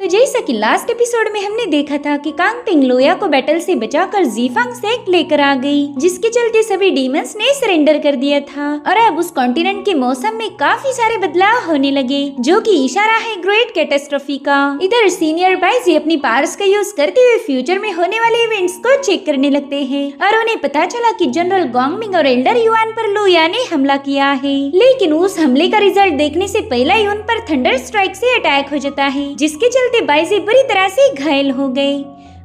तो जैसा कि लास्ट एपिसोड में हमने देखा था कि कांग पिंग लोया को बैटल से बचाकर जीफांग सेक लेकर आ गई, जिसके चलते सभी डीमंस ने सरेंडर कर दिया था और अब उस कॉन्टिनेंट के मौसम में काफी सारे बदलाव होने लगे, जो कि इशारा है ग्रेट कैटास्ट्रोफी का। इधर सीनियर बाइजी अपनी पावर्स का यूज करते हुए फ्यूचर में होने वाले इवेंट्स को चेक करने लगते हैं और उन्हें पता चला कि जनरल गोंगमिंग और एल्डर युआन पर लोया ने हमला किया है, लेकिन उस हमले का रिजल्ट देखने से पहला ही उन पर थंडर स्ट्राइक से अटैक हो जाता है, जिसके चलते बाइजी बुरी तरह से घायल हो गए।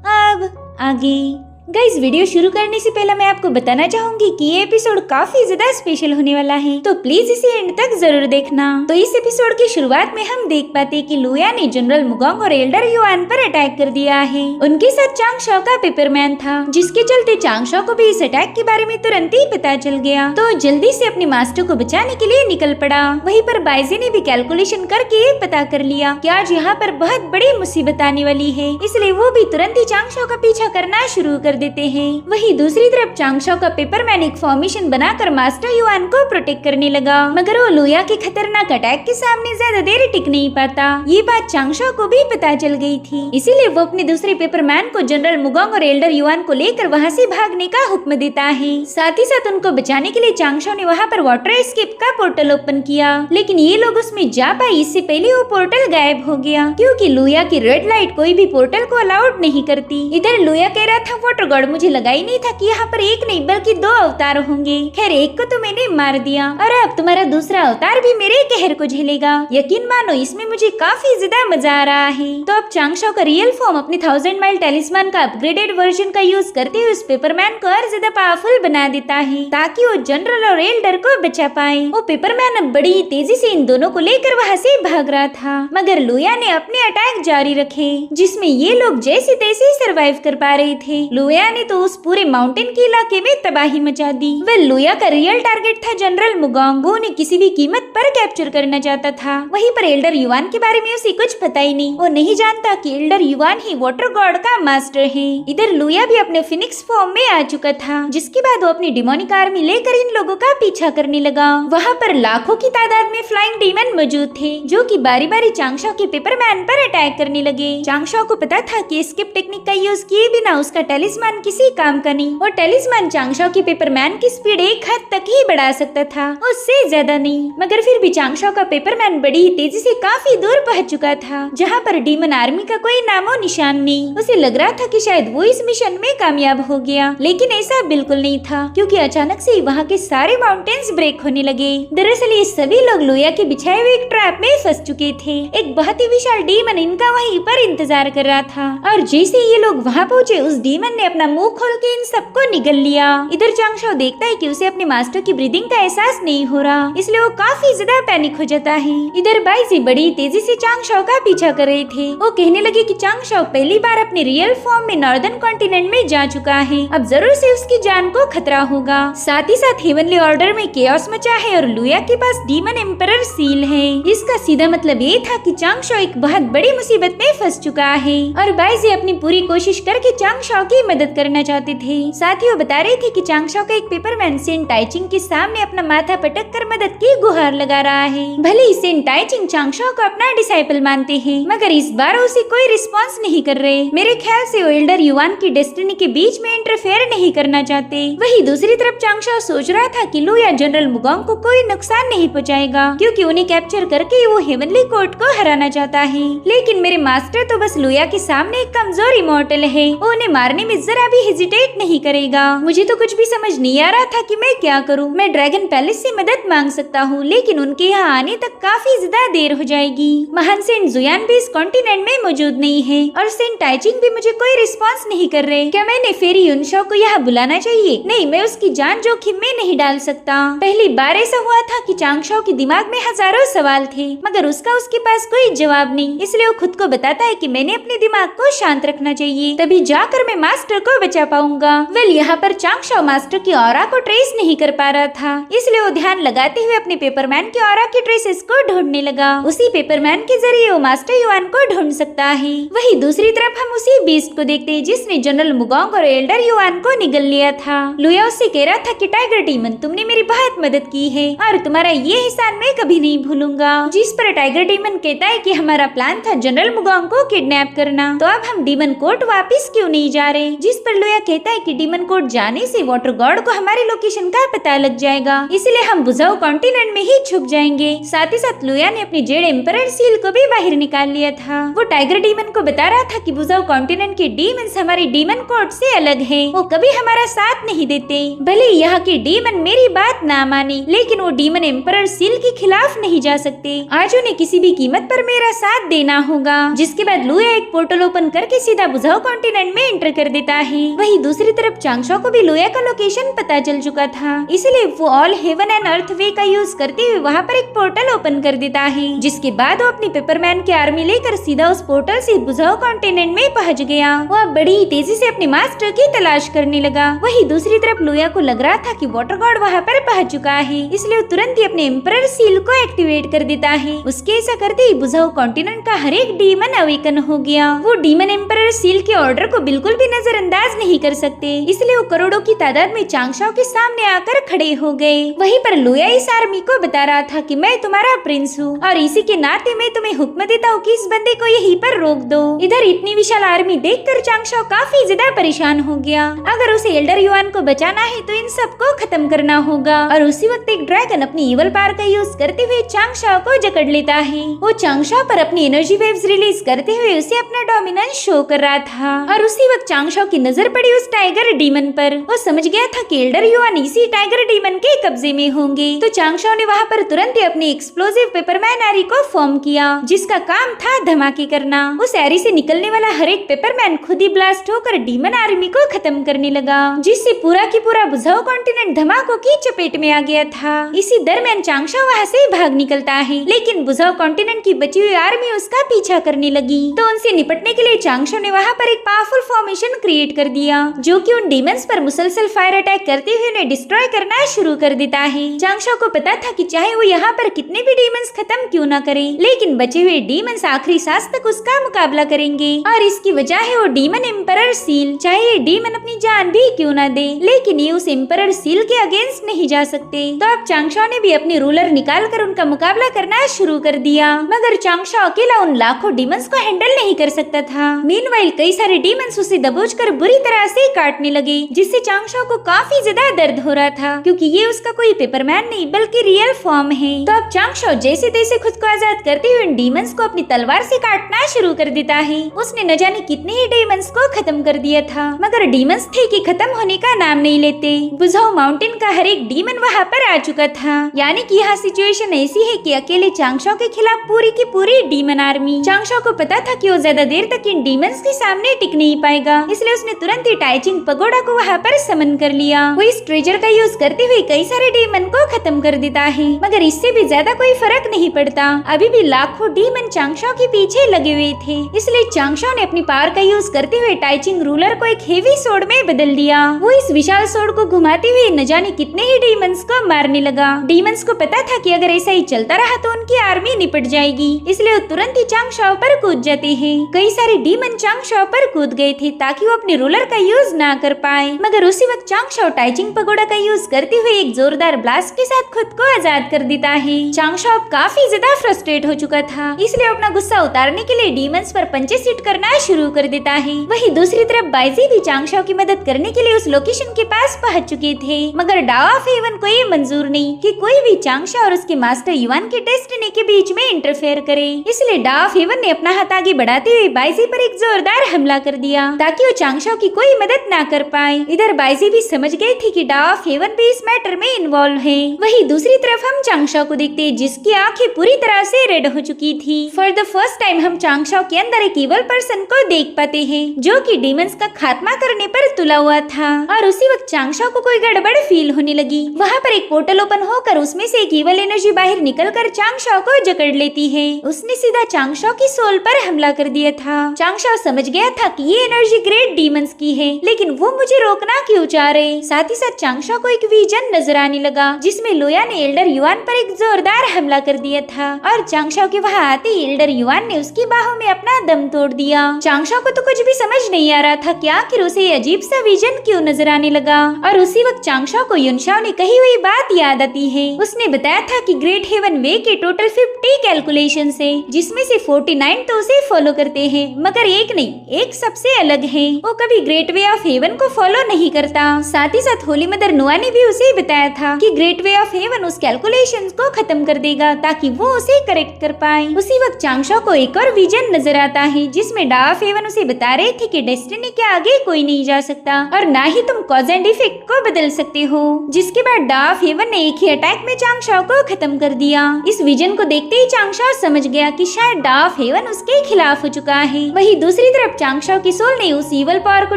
अब आगे गाइस, वीडियो शुरू करने से पहले मैं आपको बताना चाहूंगी कि ये एपिसोड काफी ज्यादा स्पेशल होने वाला है, तो प्लीज इसे एंड तक जरूर देखना। तो इस एपिसोड की शुरुआत में हम देख पाते हैं कि लोया ने जनरल मुगोंग और एल्डर युआन पर अटैक कर दिया है। उनके साथ चांग शॉ का पेपरमैन था, जिसके चलते चांग शॉ को भी इस अटैक के बारे में तुरंत ही पता चल गया, तो जल्दी से अपने मास्टर को बचाने के लिए निकल पड़ा। वहीं पर बाइजी ने भी कैलकुलेशन करके ये पता कर लिया कि आज यहाँ पर बहुत बड़ी मुसीबत आने वाली है, इसलिए वो भी तुरंत ही चांग शॉ का पीछा करना शुरू कर देते हैं। वहीं दूसरी तरफ चांग शॉ का पेपरमैन एक फॉर्मेशन बनाकर मास्टर युआन को प्रोटेक्ट करने लगा, मगर वो लोया के खतरनाक अटैक के सामने ज्यादा देर टिक नहीं पाता। ये बात चांग शॉ को भी पता चल गई थी, इसीलिए वो अपने दूसरे पेपरमैन को जनरल मुगोंग और एल्डर युआन को लेकर वहाँ से भागने का हुक्म देता है। साथ ही साथ उनको बचाने के लिए चांग शॉ ने वहाँ पर वाटर एस्केप का पोर्टल ओपन किया, लेकिन ये लोग उसमें जा पाए इससे पहले वो पोर्टल गायब हो गया, क्योंकि लोया की रेड लाइट कोई भी पोर्टल को अलाउड नहीं करती। इधर लोया कह रहा था वाटर गॉड मुझे लगा ही नहीं था कि यहाँ पर एक नहीं बल्कि दो अवतार होंगे। खैर, एक को तो मैंने मार दिया और अब तुम्हारा दूसरा अवतार भी मेरे कहर को झेलेगा। यकीन मानो इसमें मुझे काफी ज्यादा मजा आ रहा है। तो अब चांग शॉ का रियल फॉर्म अपने 1000 माइल टेलिस्मान का अपग्रेडेड वर्जन का यूज करते हुए उस पेपरमैन को और ज्यादा पावरफुल बना देता है, ताकि वो जनरल और एल्डर को बचा पाए। वो पेपरमैन अब बड़ी तेजी से इन दोनों को लेकर वहाँ से भाग रहा था, मगर लोया ने अपने अटैक जारी रखे, जिसमें ये लोग जैसे तैसे सर्वाइव कर पा रहे थे। लोया ने तो उस पूरे माउंटेन के इलाके में तबाही मचा दी। वह लोया का रियल टारगेट था जनरल मुगोंग, वो उन्हें किसी भी कीमत पर कैप्चर करना चाहता था। वहीं पर एल्डर युआन के बारे में उसे कुछ पता ही नहीं, वो नहीं जानता कि एल्डर युआन ही वाटर गॉड का मास्टर है। इधर लोया भी अपने फिनिक्स फॉर्म में आ चुका था, जिसके बाद वो अपनी डिमोनिक आर्मी लेकर इन लोगों का पीछा करने लगा। वहाँ पर लाखों की तादाद में फ्लाइंग डीमन मौजूद थे, जो कि बारी बारी चांग शॉ के पेपरमैन पर अटैक करने लगे। चांग शॉ को पता था कि एस्केप टेक्निक का यूज किए बिना उसका टेलिस्मान किसी काम का नहीं, और टेलिस्मान चांग शॉ के पेपरमैन की स्पीड एक हद तक ही बढ़ा सकता था, उससे ज्यादा नहीं। मगर फिर भी चांग शॉ का पेपरमैन बड़ी तेजी से काफी दूर पहुंच चुका था, जहां पर डीमन आर्मी का कोई नामो निशान नहीं। उसे लग रहा था कि शायद वो इस मिशन में कामयाब हो गया, लेकिन ऐसा बिल्कुल नहीं था, क्योंकि अचानक से वहाँ के सारे माउंटेन्स ब्रेक होने लगे। दरअसल ये सभी लोग लोया के बिछाए हुए एक ट्रैप में फंस चुके थे। एक बहुत ही विशाल डीमन इनका वहीं पर इंतजार कर रहा था, और जैसे ये लोग वहाँ पहुँचे उस डीमन ने अपना मुंह खोल के इन सबको निगल लिया। इधर चांग शॉ देखता है कि उसे अपने मास्टर की ब्रीदिंग का एहसास नहीं हो रहा, इसलिए वो काफी ज्यादा पैनिक हो जाता है। इधर बाइजी बड़ी तेजी से चांग शॉ का पीछा कर रहे थे। वो कहने लगे कि चांग शॉ पहली बार अपने रियल फॉर्म में नॉर्दर्न कॉन्टिनेंट में जा चुका है, अब जरूर से उसकी जान को खतरा होगा। साथ ही साथ हेवनली ऑर्डर में केओस मचा है और लोया के पास डीमन एम्परर सील है। इसका सीधा मतलब ये था कि चांग शॉ एक बहुत बड़ी मुसीबत में फंस चुका है, और बाइजी अपनी पूरी कोशिश करके चांग शॉ की मदद करना चाहते थे। साथ ही वो बता रहे थे कि चांग शॉ का एक पेपरमैन सेन टाइचिंग के सामने अपना माथा पटक कर मदद की गुहार लगा रहा है। भले ही सेन टाइचिंग चांग शॉ को अपना डिसाइपल मानते हैं, मगर इस बार उसे कोई रिस्पांस नहीं कर रहे। मेरे ख्याल से वो एल्डर युआन की डेस्टिनी के बीच में इंटरफेयर नहीं करना चाहते। वही दूसरी तरफ चांग शॉ सोच रहा था कि लोया जनरल मुगोंग को कोई नुकसान नहीं पहुँचाएगा, क्योंकि उन्हें कैप्चर करके वो हेवनली कोर्ट को हराना चाहता है। लेकिन मेरे मास्टर तो बस लोया के सामने एक कमजोर इमोर्टल है, वो उन्हें मारने में जरा भी हेजिटेट नहीं करेगा। मुझे तो कुछ भी समझ नहीं आ रहा था कि मैं क्या करूं। मैं ड्रैगन पैलेस से मदद मांग सकता हूं, लेकिन उनके यहाँ आने तक काफी ज्यादा देर हो जाएगी। महान सेंट जुयान भी इस कॉन्टिनेंट में मौजूद नहीं है, और सेंट टाइचिंग भी मुझे कोई रिस्पांस नहीं कर रहे। क्या मैंने फेरी युनशॉ को यहाँ बुलाना चाहिए? नहीं, मैं उसकी जान जोखिम में नहीं डाल सकता। पहली बार ऐसा हुआ था कि चांग शॉ के दिमाग में हजारों सवाल थे, मगर उसके पास कोई जवाब नहीं। इसलिए वो खुद को बताता है कि मैंने अपने दिमाग को शांत रखना चाहिए, तभी जाकर मैं मास्टर मास्टर को बचा पाऊंगा। वेल यहाँ पर चांगशाओ मास्टर की ऑरा को ट्रेस नहीं कर पा रहा था, इसलिए वो ध्यान लगाते हुए अपने पेपरमैन की ऑरा की ट्रेसेस को ढूंढने लगा। उसी पेपरमैन के जरिए वो मास्टर युआन को ढूंढ सकता है। वही दूसरी तरफ हम उसी बीस्ट को देखते हैं जिसने जनरल मुगोंग और एल्डर युआन को निगल लिया था। लुया उससे कह रहा था कि टाइगर डीमन, तुमने मेरी बहुत मदद की है और तुम्हारा ये एहसान मैं कभी नहीं भूलूंगा। जिस पर टाइगर डीमन कहता है कि हमारा प्लान था जनरल मुगोंग को किडनैप करना, तो अब हम डीमन कोर्ट वापस क्यों नहीं जा रहे। जिस पर लुया कहता है कि डीमन कोर्ट जाने से वाटर गॉड को हमारी लोकेशन का पता लग जाएगा, इसलिए हम बुझाऊ कॉन्टिनेंट में ही छुप जाएंगे। साथ ही साथ लुया ने अपनी जेड एम्परर सील को भी बाहर निकाल लिया था। वो टाइगर डीमन को बता रहा था कि बुझाऊ कॉन्टिनेंट के डीमंस हमारे डीमन कोर्ट से अलग है, वो कभी हमारा साथ नहीं देते। भले यहाँ के डीमन मेरी बात ना माने, लेकिन वो डीमन एम्परर सील के खिलाफ नहीं जा सकते। आज उन्हें किसी भी कीमत पर मेरा साथ देना होगा। जिसके बाद लुया एक पोर्टल ओपन करके सीधा बुझाऊ कॉन्टिनेंट में एंटर कर देता है। वही दूसरी तरफ चांगशाओ को भी लुया का लोकेशन पता चल चुका था, इसलिए वो ऑल हेवन एंड अर्थ वे का यूज करते हुए वहाँ पर एक पोर्टल ओपन कर देता है। जिसके बाद वो अपनी पेपरमैन की आर्मी लेकर सीधा उस पोर्टल से बुझाऊ कॉन्टिनेंट में पहुँच गया। वो बड़ी ही तेजी से अपने मास्टर की तलाश करने लगा। वही दूसरी तरफ लुया को लग रहा था कि वाटर गॉड वहाँ पर पहुँच चुका है, इसलिए वो तुरंत ही अपने एम्परर सील को एक्टिवेट कर देता है। उसके ऐसा करते ही बुझाऊ कॉन्टिनेंट का हर एक डीमन अवेकन हो गया। वो डीमन एम्परर सील के ऑर्डर को बिल्कुल भी नजरअंदाज नहीं कर सकते, इसलिए वो करोड़ों की तादाद में चांगशाओ के सामने आकर खड़े हो गए। वहीं पर लुया इस आर्मी को बता रहा था कि मैं तुम्हारा प्रिंस हूँ और इसी के नाते मैं तुम्हें हुक्म देता हूँ कि इस बंदे को यहीं पर रोक दो। इधर इतनी विशाल आर्मी देखकर चांगशाओ काफी ज्यादा परेशान हो गया। अगर उसे एल्डर युआन को बचाना है तो इन सबको खत्म करना होगा। और उसी वक्त एक ड्रैगन अपनी इवल पावर का यूज करते हुए चांगशाओ को जकड़ लेता है। वो चांगशाओ पर अपनी एनर्जी वेव्स रिलीज करते हुए उसे अपना डोमिनेंस शो कर रहा था। और उसी वक्त चांगशाओ की नजर पड़ी उस टाइगर डीमन पर। वो समझ गया था कि एल्डर युआन इसी टाइगर डीमन के कब्जे में होंगे, तो चांगशाओ ने वहाँ पर तुरंत ही अपनी एक्सप्लोसिव पेपरमैन एरी को फॉर्म किया, जिसका काम था धमाके करना। उस एरी से निकलने वाला हर एक पेपरमैन खुद ही ब्लास्ट होकर डीमन आर्मी को खत्म करने लगा, जिससे पूरा की पूरा बुझाऊ कॉन्टिनेंट धमाकों की चपेट में आ गया था। इसी दरमियान चांगशाओ वहाँ से भाग निकलता है, लेकिन बुझाऊ कॉन्टिनेंट की बची हुई आर्मी उसका पीछा करने लगी। तो उनसे निपटने के लिए चांगशाओ ने वहाँ पर एक पावरफुल फॉर्मेशन क्रिएट कर दिया, जो कि उन डीमंस पर मुसलसल फायर अटैक करते हुए उन्हें डिस्ट्रॉय करना शुरू कर देता है। चांगशाओ को पता था कि चाहे वो यहाँ पर कितने भी डीमंस खत्म क्यों न करे, लेकिन बचे हुए डीमंस आखिरी सांस तक उसका मुकाबला करेंगे। और इसकी वजह है वो डीमन एम्परर सील। चाहे ये डीमन अपनी जान भी क्यों न दे, लेकिन ये उस एम्परर सील के अगेंस्ट नहीं जा सकते। तो अब चांगशाओ ने भी अपनी रूलर निकाल कर उनका मुकाबला करना शुरू कर दिया, मगर चांगशाओ अकेला उन लाखों डीमंस को हैंडल नहीं कर सकता था। मीनवाइल कई सारे डीमंस उसे दबोचकर बुरी तरह से काटने लगे, जिससे चांगशाओ को काफी ज्यादा दर्द हो रहा था, क्योंकि ये उसका कोई पेपरमैन नहीं बल्कि रियल फॉर्म है। तो अब चांगशाओ जैसे तैसे खुद को आजाद करते हुए उन डीमंस को अपनी तलवार से काटना शुरू कर देता है। उसने न जाने कितने ही डीमंस को खत्म कर दिया था, मगर डीमंस थे कि खत्म होने का नाम नहीं लेते। बुझाऊ माउंटेन का हर एक डीमन वहाँ पर आ चुका था, यानी कि यहाँ सिचुएशन ऐसी है कि अकेले चांगशाओ के खिलाफ पूरी की पूरी डीमन आर्मी। चांगशाओ को पता था कि वो ज्यादा देर तक इन डीमंस के सामने टिक नहीं पाएगा, इसलिए उसने तुरंत ही टाइचिंग पगोडा को वहाँ पर समन कर लिया। वो इस ट्रेजर का यूज करते हुए कई सारे डीमन को खत्म कर देता है, मगर इससे भी ज्यादा कोई फर्क नहीं पड़ता। अभी भी लाखों डीमन चांगशाओ के पीछे लगे हुए थे, इसलिए चांगशाओ ने अपनी पावर का यूज करते हुए टाइचिंग रूलर को एक हेवी सोर्ड में बदल दिया। वो इस विशाल सोर्ड को घुमाते हुए न जाने कितने ही डीमंस को मारने लगा। डीमंस को पता था कि अगर ऐसा ही चलता रहा तो उनकी आर्मी निपट जाएगी, इसलिए वो तुरंत ही चांगशाओ पर कूद जाते हैं। कई सारे डीमन चांगशाओ पर कूद गए थे ताकि वो अपने रूलर का यूज ना कर पाए, मगर उसी वक्त चांगशाओ टाइचिंग पगोडा का यूज करते हुए एक जोरदार ब्लास्ट के साथ खुद को आजाद कर देता है। चांगशाओ काफी ज्यादा फ्रस्ट्रेट हो चुका था, इसलिए अपना गुस्सा उतारने के लिए डीमंस पर पंचेस हिट करना शुरू कर देता है। वहीं दूसरी तरफ बाइजी भी चांगशाओ की मदद करने के लिए उस लोकेशन के पास पहुंच चुके थे, मगर डाओ ऑफ हेवन को ये मंजूर नहीं कि कोई भी चांगशाओ और उसके मास्टर युआन के डेस्टिनी के बीच में इंटरफेयर करे। इसलिए डाओ ऑफ हेवन ने अपना हाथ आगे बढ़ाते हुए बाइजी पर एक जोरदार हमला कर दिया ताकि वो चांगशाओ की कोई मदद ना कर पाए। इधर बाइजी भी समझ गई थी कि डाओ ऑफ हेवन भी इस मैटर में इन्वॉल्व है। वहीं दूसरी तरफ हम चांगशाओ को देखते हैं जिसकी आंखें पूरी तरह से रेड हो चुकी थी। फॉर द फर्स्ट टाइम हम चांगशाओ के अंदर एक इवल पर्सन को देख पाते हैं जो कि डीमंस का खात्मा करने पर तुला हुआ था। और उसी वक्त चांगशाओ को कोई गड़बड़ फील होने लगी। वहाँ पर एक पोर्टल ओपन होकर उसमें से एक इवल एनर्जी बाहर निकलकर चांगशाओ को जकड़ लेती है। उसने सीधा चांगशाओ की सोल पर हमला कर दिया था। चांगशाओ समझ गया था कि ये एनर्जी ग्रेट डीमंस की है, लेकिन वो मुझे रोकना क्यों चाह रहे। साथ ही साथ चांगशा को एक विजन नजर आने लगा जिसमें लोया ने एल्डर युआन पर एक जोरदार हमला कर दिया था और चांगशा के वहाँ आते ही एल्डर युआन ने उसकी बाहों में अपना दम तोड़ दिया। चांगशा को तो कुछ भी समझ नहीं आ रहा था कि आखिर उसे ये अजीब सा विजन क्यों नजर आने लगा। और उसी वक्त चांगशा को युनशाओ ने कही हुई बात याद आती है। उसने बताया था कि ग्रेट हेवन वे के टोटल 50 कैलकुलेशन है, जिसमें से 49 तो उसे फॉलो करते हैं, मगर एक नहीं, एक सबसे अलग है। वो कभी ग्रेट वे ऑफ हेवन को फॉलो नहीं करता। साथ ही साथ होली मदर नुआ ने भी उसे बताया था कि ग्रेट वे ऑफ हेवन उस कैलकुलेशंस को खत्म कर देगा ताकि वो उसे करेक्ट कर पाए। उसी वक्त चांगशा को एक और विजन नजर आता है जिसमें डा ऑफ हेवन उसे बता रहे थे कि डेस्टिनी के आगे कोई नहीं जा सकता और ना ही तुम कॉज एंड इफेक्ट को बदल सकते हो। जिसके बाद डा ऑफ हेवन ने एक ही अटैक में चांगशा को खत्म कर दिया। इस विजन को देखते ही चांगशा समझ गया कि शायद डा ऑफ हेवन उसके खिलाफ हो चुका है। वही दूसरी तरफ चांगशा की सोल ने उस ईवल पावर को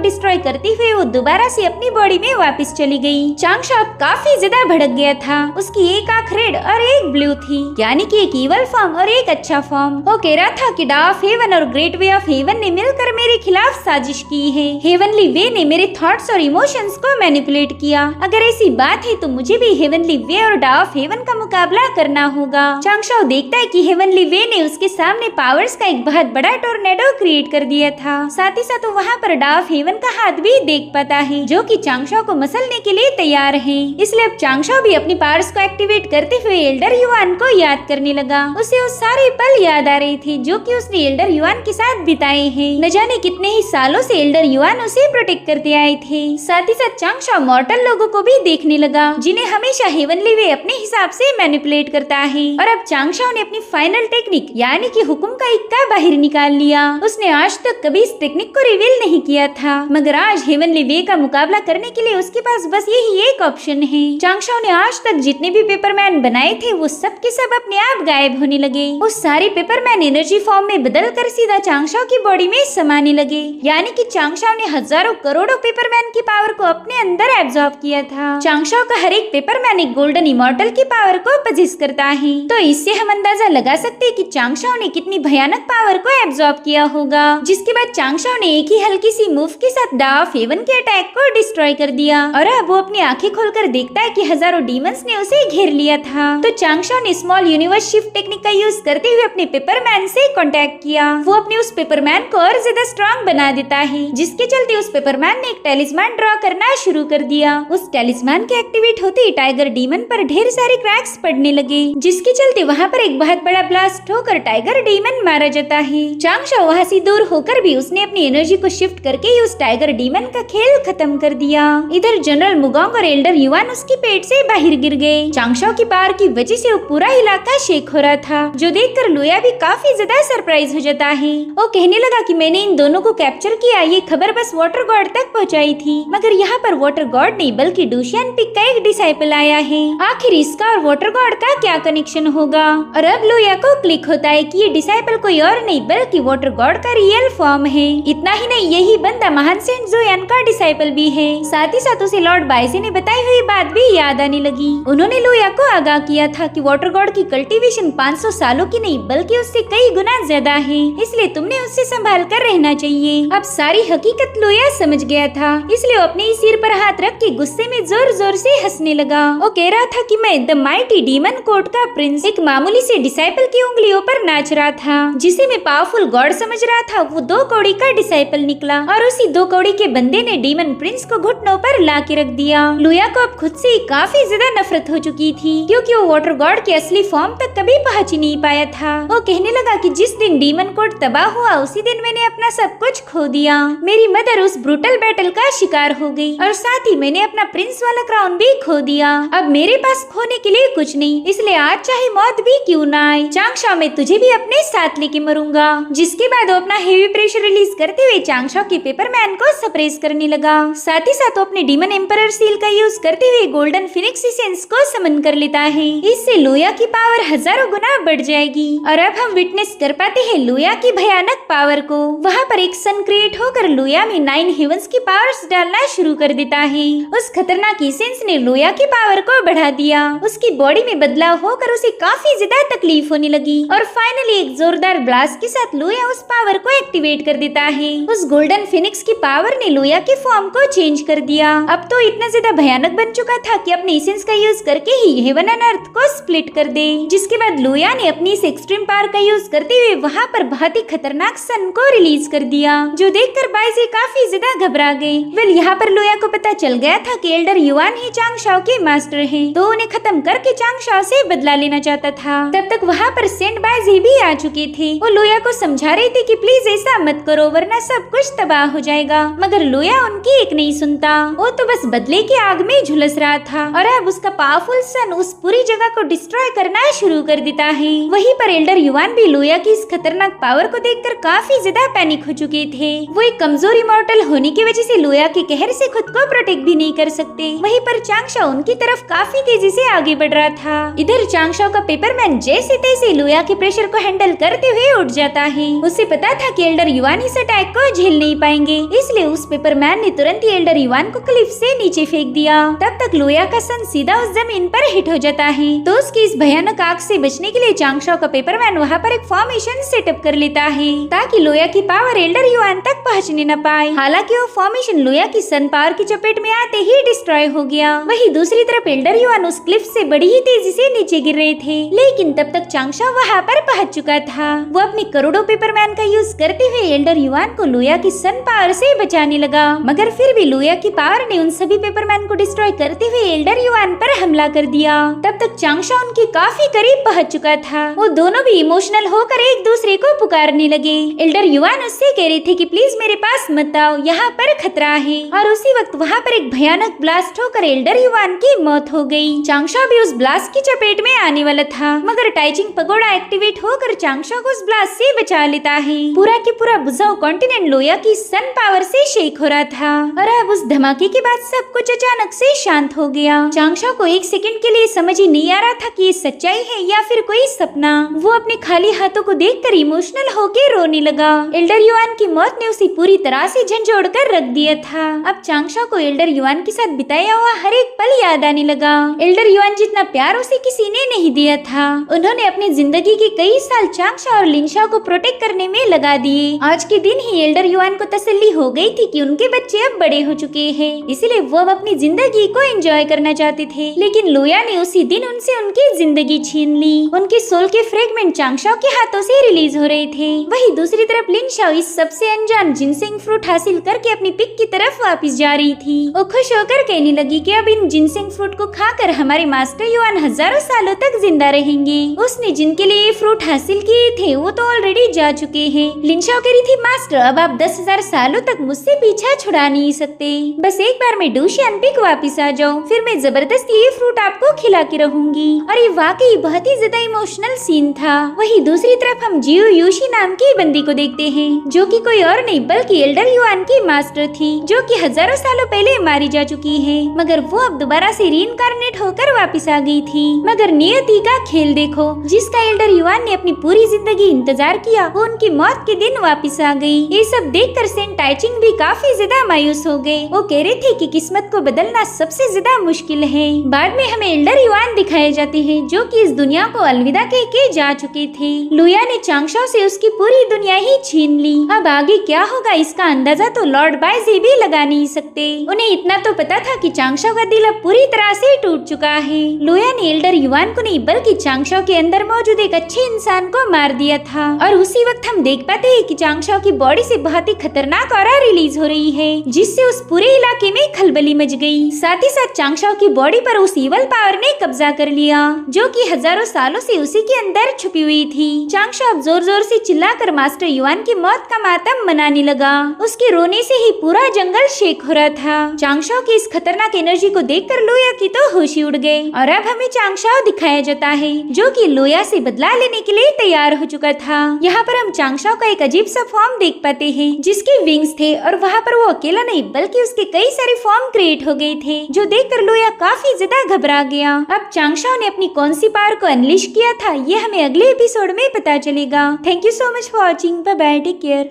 डिस्ट्रॉय करते हुए वो दोबारा से अपनी बॉडी में वापस चली गई। चांगशा अब काफी ज्यादा भड़क गया था। उसकी एक आंख रेड और एक ब्लू थी, यानी कि एक ईवल फॉर्म और एक अच्छा फॉर्म। वो कह रहा था कि डा ऑफ हेवन और ग्रेट वे ऑफ हेवन ने मिलकर मेरे खिलाफ साजिश की है। हेवनली वे ने मेरे थॉट्स और इमोशंस को मैनिपुलेट किया। अगर ऐसी बात है तो मुझे भी हेवनली वे और डा ऑफ हेवन का मुकाबला करना होगा। चांगशा देखता है कि हेवनली वे ने उसके सामने पावर्स का एक बहुत बड़ा टोर्नेडो क्रिएट कर दिया था। साथ ही साथ वहाँ पर डा ऑफ हेवन का हाथ भी देख पाता है जो कि चांगशा को मसलने के लिए तैयार है। इसलिए अब चांगशा भी अपनी पावर्स को एक्टिवेट करते हुए एल्डर युआन को याद करने लगा। उसे वो सारे पल याद आ रहे थे जो कि उसने एल्डर युआन के साथ बिताए हैं। न जाने कितने ही सालों से एल्डर युआन उसे प्रोटेक्ट करते आए थे। साथ ही साथ चांगशा मॉर्टल लोगों को भी देखने लगा जिन्हें हमेशा हेवनली वे अपने हिसाब से मैनिपुलेट करता है। और अब चांगशा ने अपनी फाइनल टेक्निक यानी कि हुक्म का इक्का बाहर निकाल लिया। उसने आज तक कभी इस टेक्निक को रिवील नहीं किया था, मगर आज हेवनली वे का मुकाबला करने के लिए उसके पास बस यही एक ऑप्शन है। चांगशा ने आज तक जितने भी पेपरमैन बनाए थे वो सब के सब अपने आप गायब होने लगे। वो सारे पेपरमैन एनर्जी फॉर्म में बदल कर सीधा चांगशा की बॉडी में समाने लगे, यानी कि चांगशा ने हजारों करोड़ों पेपरमैन की पावर को अपने अंदर एब्जॉर्ब किया था। चांगशा का हर एक पेपरमैन एक गोल्डन इमॉर्टल की पावर को पजेस करता है, तो इससे हम अंदाजा लगा सकते हैं कि चांगशा ने कितनी भयानक पावर को एब्जॉर्ब किया होगा। जिसके बाद चांगशा ने एक ही हल्की सी मूव के साथ डा ऑफ हेवन के अटैक को डिस्ट्रॉय कर दिया और अब वो अपनी आंखें खोलकर देखता है कि हजारों डीमंस ने उसे घेर लिया था। तो चांगशा ने स्मॉल यूनिवर्स शिफ्ट टेक्निक का यूज करते हुए अपने पेपरमैन से कांटेक्ट किया। वो अपने उस पेपरमैन को और ज्यादा स्ट्रांग बना देता है, जिसके चलते उस पेपरमैन ने एक टैलिस्मान ड्रॉ करना शुरू कर दिया। उस टैलिस्मान के एक्टिवेट होते ही टाइगर डीमन पर ढेर सारे क्रैक्स पड़ने लगे, जिसके चलते वहाँ पर एक बहुत बड़ा ब्लास्ट होकर टाइगर डीमन मारा जाता है। चांगशा वहाँ से दूर होकर भी उसने अपनी एनर्जी को शिफ्ट करके ही उस टाइगर डीमन का खेल खत्म कर दिया। इधर जनरल मुगोंग और एल्डर युआन उसके पेट से बाहर गिर गए। चांगशा की पावर की वजह से वो पूरा इलाका शेक हो रहा था, जो देखकर लोया भी काफी ज्यादा सरप्राइज हो जाता है। वो कहने लगा कि मैंने इन दोनों को कैप्चर किया, ये खबर बस वाटर गॉड तक पहुंचाई थी, मगर यहाँ पर वाटर गॉड नहीं बल्कि डूशियन पिक का एक डिसाइपल आया है। आखिर इसका और वाटर गॉड का क्या कनेक्शन होगा? और अब लोया को क्लिक होता है कि ये डिसाइपल कोई और नहीं बल्कि वाटर गॉड का रियल फॉर्म है। इतना ही नहीं, यही बंदा महान सेंट जोयान का डिसाइपल भी है। साथ ही साथ उसे लॉर्ड बाइजे ने बताई हुई बात भी याद आने लगी। उन्होंने लोया को आगाह किया था कि वाटर गॉड की कल्टीवेशन 500 सालों की नहीं बल्कि उससे कई गुना ज्यादा है, इसलिए तुमने उससे संभाल कर रहना चाहिए। अब सारी हकीकत लोया समझ गया था, इसलिए वो अपने सिर पर हाथ रख के गुस्से में जोर जोर से हंसने लगा। वो कह रहा था कि मैं द माइटी डीमन कोर्ट का प्रिंस एक मामूली से डिसाइपल की उंगलियों पर नाच रहा था, जिसे मैं पावरफुल गॉड समझ रहा था। वो 2 कौड़ी का डिसाइपल निकला और उसी 2 कौड़ी के बंदे ने डीमन प्रिंस को घुटनों पर ला के रख दिया। लोया को अब खुद से काफी ज्यादा नफरत हो चुकी थी, क्योंकि वो वाटर गॉड के असली फॉर्म तक कभी पहुंच ही नहीं पाया था। वो कहने लगा कि जिस दिन डीमन कोर्ट तबाह हुआ उसी दिन मैंने अपना सब कुछ खो दिया। मेरी मदर उस ब्रूटल बैटल का शिकार हो गई और साथ ही मैंने अपना प्रिंस वाला क्राउन भी खो दिया। अब मेरे पास खोने के लिए कुछ नहीं, इसलिए आज चाहे मौत भी क्यों ना आए, चांगशा मैं तुझे भी अपने साथ लेके मरूंगा। जिसके बाद वो अपना हेवी प्रेशर रिलीज करते हुए चांगशा के पेपरमैन को सप्रेस करने लगा। साथ ही साथ वो अपने डीमन एम्परर सील का यूज करते हुए गोल्डन फिनिक्स एसेंस को समन कर लेता है। इससे लोया की पावर हजारों गुना बढ़ जाएगी और अब हम विटनेस कर पाते हैं लोया की भयानक पावर को। वहाँ पर एक सन क्रिएट होकर लोया में 9 हेवंस की पावर्स डालना शुरू कर देता है। उस खतरनाक एसेंस ने लोया की पावर को बढ़ा दिया। उसकी बॉडी में बदलाव होकर उसे काफी ज्यादा तकलीफ होने लगी और फाइनली एक जोरदार ब्लास्ट के साथ लोया उस पावर को एक्टिवेट कर देता है। उस गोल्डन फिनिक्स की पावर ने लोया के फॉर्म को चेंज कर दिया। अब तो इतना ज्यादा भयानक बन चुका था कि अपने एसेंस का यूज करके ही हेवन एंड अर्थ को स्प्लिट कर दे। जिसके बाद लोया ने अपनी इस एक्सट्रीम पावर का यूज करते हुए वहाँ पर बहुत ही खतरनाक सन को रिलीज कर दिया, जो देखकर बाइजी काफी ज्यादा घबरा गए। वेल यहाँ पर लोया को पता चल गया था कि एल्डर युआन ही चांग शाओ के मास्टर हैं, तो उन्हें खत्म करके चांग शाओ से बदला लेना चाहता था। तब तक वहाँ पर सेंट बाइजी भी आ चुके थे। वो लोया को समझा रहे थे कि प्लीज ऐसा मत करो वरना सब कुछ तबाह हो जाएगा, मगर लोया उनकी एक नहीं सुनता। वो तो बस बदले की आग में झुलस रहा था और अब उसका पावरफुल सन उस पूरी जगह को डिस्ट्रॉय करना शुरू कर देता है। वहीं पर एल्डर युआन भी लोया की इस खतरनाक पावर को देखकर काफी ज्यादा पैनिक हो चुके थे। वो एक कमजोर इमॉर्टल होने की वजह से लोया के कहर से खुद को प्रोटेक्ट भी नहीं कर सकते। वहीं पर चांग शाओ उनकी तरफ काफी तेजी से आगे बढ़ रहा था। इधर चांग शाओ का पेपरमैन जैसे तैसे लोया के प्रेशर को हैंडल करते हुए उठ जाता है। उसे पता था कि एल्डर युआन इस अटैक को झेल नहीं पाएंगे, इसलिए उस पेपरमैन ने तुरंत ही एल्डर युआन को क्लिफ से नीचे फेंक दिया। तब तक लोया का सन सीधा उस जमीन पर हिट हो जाता है। तो उसकी इस भयानक आग से बचने के लिए चांग शाओ का पेपरमैन वहाँ पर एक फॉर्मेशन सेटअप कर लेता है ताकि लोया की पावर एल्डर युआन तक पहुँचने न पाए। हालांकि वो फॉर्मेशन लोया की सन पावर की चपेट में आते ही डिस्ट्रॉय हो गया। वहीं दूसरी तरफ एल्डर युआन उस क्लिफ से बड़ी ही तेजी से नीचे गिर रहे थे, लेकिन तब तक चांग शाओ वहाँ पर पहुँच चुका था। वो अपने करोड़ों पेपरमैन का यूज करते हुए एल्डर युआन को लोया की सन पावर से बचाने लगा, मगर फिर भी लोया की पावर ने उन सभी पेपरमैन को डिस्ट्रॉय करते हुए एल्डर युआन पर हमला कर दिया। तब तक चांग शाओ उनके काफी करीब पहुँच चुका था। वो दोनों भी इमोशनल होकर एक दूसरे को पुकारने लगे। एल्डर युआन उससे कह रहे थे कि प्लीज मेरे पास मत आओ, यहाँ पर खतरा है। और उसी वक्त वहाँ पर एक भयानक ब्लास्ट होकर एल्डर युआन की मौत हो गई। चांग शाओ भी उस ब्लास्ट की चपेट में आने वाला था, मगर टाइचिंग पगोड़ा एक्टिवेट होकर चांग शाओ को उस ब्लास्ट से बचा लेता है। पूरा की पूरा बुझाऊ कॉन्टिनेंट लोया की सन पावर से शेक हो रहा था और अब उस धमाके के बाद सब कुछ अचानक से शांत हो गया। चांग शाओ को एक सेकंड के लिए समझ ही नहीं आ रहा था कि ये सच्चाई है या फिर कोई सपना। वो अपने खाली हाथों को देखकर इमोशनल होकर रोने लगा। एल्डर युआन की मौत ने उसे पूरी तरह से झंझोड़ कर रख दिया था। अब चांग शाओ को एल्डर युआन के साथ बिताया हुआ हर एक पल याद आने लगा। एल्डर युआन जितना प्यार उसे किसी ने नहीं दिया था। उन्होंने अपनी जिंदगी के कई साल चांग शाओ और लिन शाओ को प्रोटेक्ट करने में लगा दिए। आज के दिन ही एल्डर युआन को तसल्ली हो गई थी कि उनके बच्चे अब बड़े हो चुके हैं, इसलिए वो अब अपनी जिंदगी को एंजॉय करना चाहते थे। लेकिन लोया ने उसी दिन उनसे उनकी जिंदगी छीन ली। उनके सोल के फ्रेगमेंट चांग शाओ के हाथों से रिलीज हो रहे थे। वहीं दूसरी तरफ लिन शाओ इस सबसे अनजान जिनसेंग फ्रूट हासिल करके अपनी पिक की तरफ वापस जा रही थी। वो खुश होकर कहने लगी कि अब इन जिनसेंग फ्रूट को खाकर हमारे मास्टर युआन हजारों सालों तक जिंदा रहेंगे। उसने जिनके लिए ये फ्रूट हासिल किए थे वो तो ऑलरेडी जा चुके हैं। लिन शाओ कह रही थी मास्टर अब आप 10,000 सालों तक मुझसे पीछा छुड़ा नहीं सकते, बस एक बार में डूशियन पिक वापिस आ जाओ, फिर मैं जबरदस्ती ये फ्रूट आपको खिला के रहूंगी। और ये वाकई बहुत ही ज्यादा इमोशनल सीन था। वहीं दूसरी तरफ हम जियो यूशी नाम की बंदी को देखते हैं, जो कि कोई और नहीं बल्कि एल्डर युआन की मास्टर थी, जो कि हजारों सालों पहले मारी जा चुकी है, मगर वो अब दोबारा से रीइंकार्नेट होकर वापस आ गई थी। मगर नियति का खेल देखो, जिसका एल्डर युआन ने अपनी पूरी जिंदगी इंतजार किया वो उनकी मौत के दिन वापस आ गई। ये सब देखकर सेंट टाइचिंग भी काफी ज्यादा मायूस हो गए। वो कह रहे थे कि किस्मत को बदलना सबसे ज्यादा मुश्किल है। बाद में हमें एल्डर युआन दिखाए जाते हैं, जो कि इस दुनिया को अलविदा कह के जा चुके थे। लोया ने चांग शाओ से उसकी पूरी दुनिया ही छीन ली। अब आगे क्या होगा इसका अंदाजा तो लॉर्ड बाइजी भी लगा नहीं सकते। उन्हें इतना तो पता था कि चांग शाओ का दिल अब पूरी तरह से टूट चुका है। लोया ने एल्डर युआन को नहीं बल्कि चांग शाओ के अंदर मौजूद एक अच्छे इंसान को मार दिया था। और उसी वक्त हम देख पाते हैं कि चांग शाओ की बॉडी से बहुत ही खतरनाक ऑरा रिलीज हो रही है, जिससे उस पूरे इलाके में खलबली मच गई। साथ ही साथ चांग शाओ की बॉडी पर उस ईवल पावर ने कब्जा कर लिया, जो कि हजारों सालों से उसी के अंदर छुपी हुई थी। चांग शाओ जोर जोर से चिल्लाकर मास्टर युआन की मौत का मातम मनाने लगा। उसके रोने से ही पूरा जंगल शेक हो रहा था। चांग शाओ की इस खतरनाक एनर्जी को देखकर लोया की तो होश ही उड़ गए। और अब हमें चांग शाओ दिखाया जाता है, जो कि लोया से बदला लेने के लिए तैयार हो चुका था। यहाँ पर हम चांग शाओ का एक अजीब सा फॉर्म देख पाते हैं, जिसके विंग्स थे और वहाँ पर वो अकेला नहीं बल्कि उसके कई सारे फॉर्म क्रिएट हो गए थे, जो देखकर लोया काफी ज्यादा घबरा गया। अब चांग शाओ ने अपनी कौन सी पावर को अनलिश किया था ये हमें अगले एपिसोड में पता चलेगा। Thank you so much for watching. Bye bye, take care.